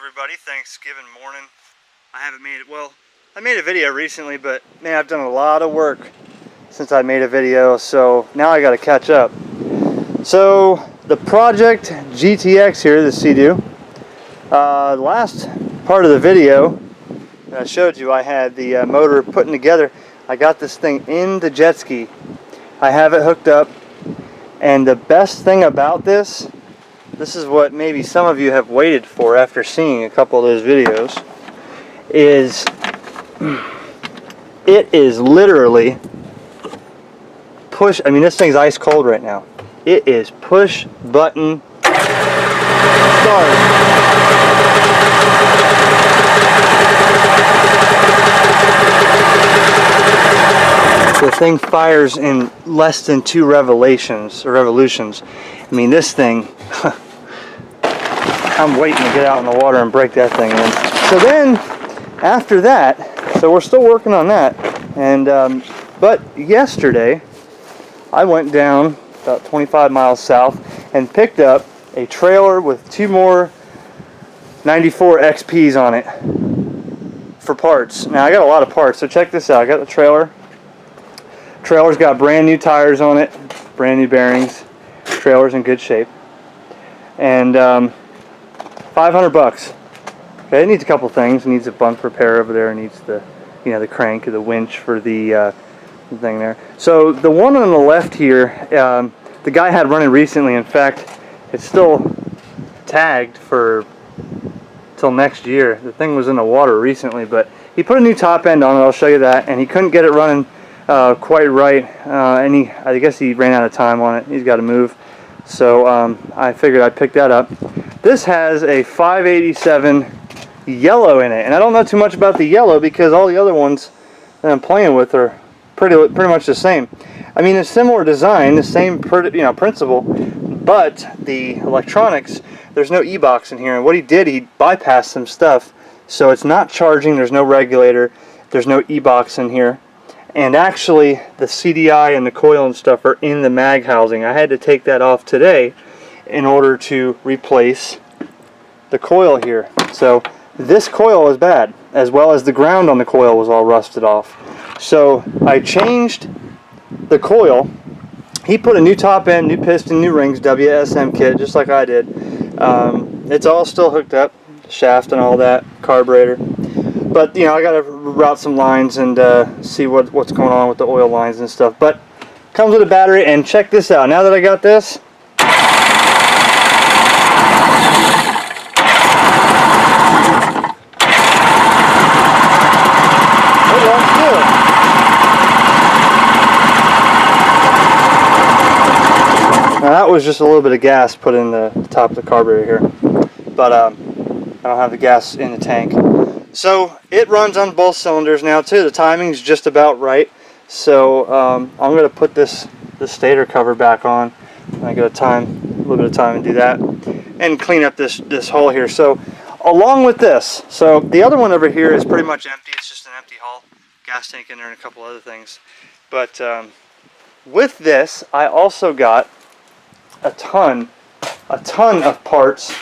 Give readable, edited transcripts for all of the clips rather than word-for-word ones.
everybody. Thanksgiving morning. I haven't made it, well, I made a video recently, but man, I've done a lot of work since I made a video, so now I got to catch up. So the project GTX here, the Seadoo, the last part of the video that I showed you, I had the motor putting together. I got this thing in the jet ski. I have it hooked up, and the best thing about this is what maybe some of you have waited for after seeing a couple of those videos, is it is literally push. I mean, this thing's ice cold right now. It is push button start. The thing fires in less than 2 revolutions. I mean, this thing, I'm waiting to get out in the water and break that thing in. So then, after that, so we're still working on that. And but yesterday, I went down about 25 miles south and picked up a trailer with 2 more 94 XPs on it for parts. Now I got a lot of parts, so check this out. I got the trailer. Trailer's got brand new tires on it, brand new bearings. Trailer's in good shape, and $500. Okay, it needs a couple things. It needs a bump repair over there. It needs the, the crank or the winch for the thing there. So the one on the left here, the guy had running recently. In fact, it's still tagged for till next year. The thing was in the water recently, but he put a new top end on it. I'll show you that, and he couldn't get it running quite right, and I guess he ran out of time on it. He's got to move, so I figured I'd pick that up. This has a 587 yellow in it, and I don't know too much about the yellow because all the other ones that I'm playing with are pretty much the same. I mean, a similar design, the same principle, but the electronics, there's no e-box in here, and what he did, he bypassed some stuff, so it's not charging. There's no regulator, there's no e-box in here. And actually, the CDI and the coil and stuff are in the mag housing. I had to take that off today in order to replace the coil here. So this coil is bad, as well as the ground on the coil was all rusted off. So I changed the coil. He put a new top end, new piston, new rings, WSM kit, just like I did. It's all still hooked up, shaft and all that, carburetor. But I got to route some lines and see what's going on with the oil lines and stuff. But comes with a battery, and check this out. Now that I got this, it runs good. Now that was just a little bit of gas put in the top of the carburetor here, but I don't have the gas in the tank. So it runs on both cylinders now too. The timing's just about right. So I'm going to put this stator cover back on. I got a little bit of time to do that, and clean up this hole here. So along with this, so the other one over here is pretty much empty. It's just an empty hull, gas tank in there, and a couple other things. But with this, I also got a ton of parts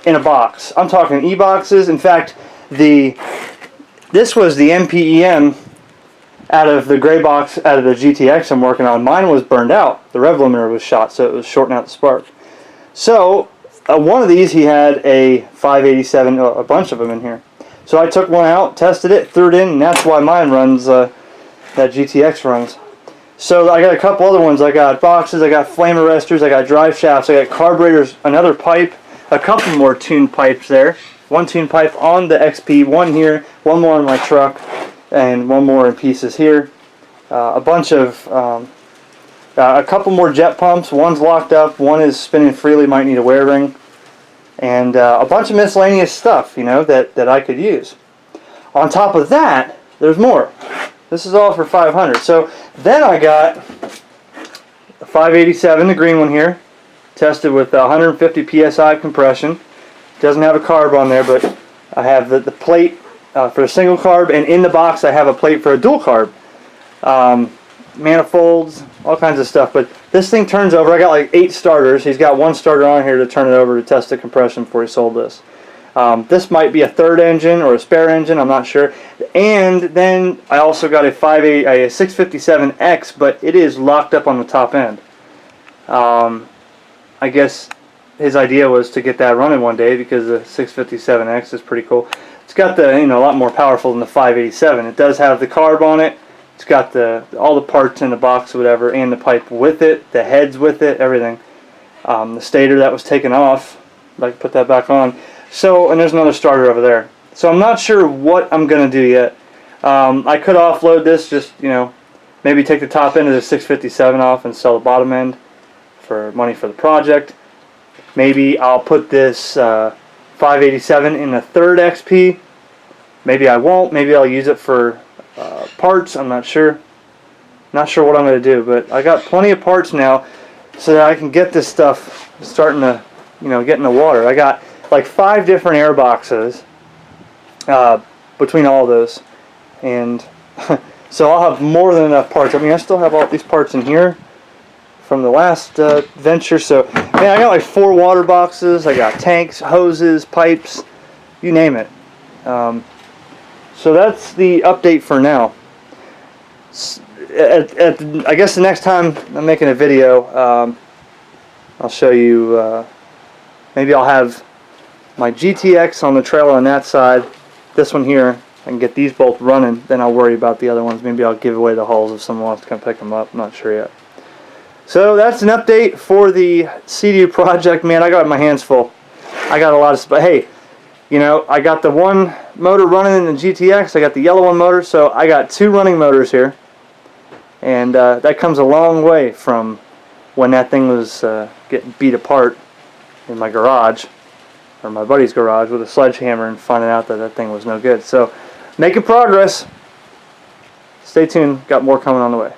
in a box. I'm talking e-boxes. In fact, this was the MPEM out of the gray box out of the GTX I'm working on. Mine was burned out. The rev limiter was shot, so it was shorting out the spark. So one of these, he had a 587, a bunch of them in here. So I took one out, tested it, threw it in, and that's why mine runs, that GTX runs. So I got a couple other ones. I got boxes, I got flame arresters, I got drive shafts, I got carburetors, another pipe, a couple more tuned pipes there. One tune pipe on the XP, one here, one more on my truck, and one more in pieces here. A bunch of, a couple more jet pumps. One's locked up, one is spinning freely, might need a wear ring. And a bunch of miscellaneous stuff, that I could use. On top of that, there's more. This is all for $500. So then I got a 587, the green one here, tested with 150 PSI compression. Doesn't have a carb on there, but I have the plate for a single carb, and in the box I have a plate for a dual carb. Manifolds, all kinds of stuff. But this thing turns over. I got like 8 starters. He's got 1 starter on here to turn it over to test the compression before he sold this. This might be a third engine or a spare engine, I'm not sure. And then I also got a 657X, but it is locked up on the top end. I guess his idea was to get that running one day because the 657X is pretty cool. It's got the, a lot more powerful than the 587. It does have the carb on it. It's got all the parts in the box or whatever, and the pipe with it, the heads with it, everything. The stator that was taken off, I'd like to put that back on. So, and there's another starter over there. So I'm not sure what I'm going to do yet. I could offload this, just, maybe take the top end of the 657 off and sell the bottom end for money for the project. Maybe I'll put this 587 in the third XP. Maybe I won't. Maybe I'll use it for parts. I'm not sure. Not sure what I'm going to do, but I got plenty of parts now so that I can get this stuff starting to, get in the water. I got like 5 different air boxes between all of those, and so I'll have more than enough parts. I mean, I still have all these parts in here from the last venture. So, man, I got like 4 water boxes. I got tanks, hoses, pipes, you name it. So that's the update for now. I guess the next time I'm making a video, I'll show you. Maybe I'll have my GTX on the trailer on that side. This one here, I can get these both running. Then I'll worry about the other ones. Maybe I'll give away the hulls if someone wants to come pick them up. I'm not sure yet. So that's an update for the Seadoo project. Man, I got my hands full. I got a lot of stuff. Hey, I got the one motor running in the GTX. I got the yellow one motor. So I got 2 running motors here. And that comes a long way from when that thing was getting beat apart in my garage, or my buddy's garage, with a sledgehammer, and finding out that thing was no good. So, making progress. Stay tuned. Got more coming on the way.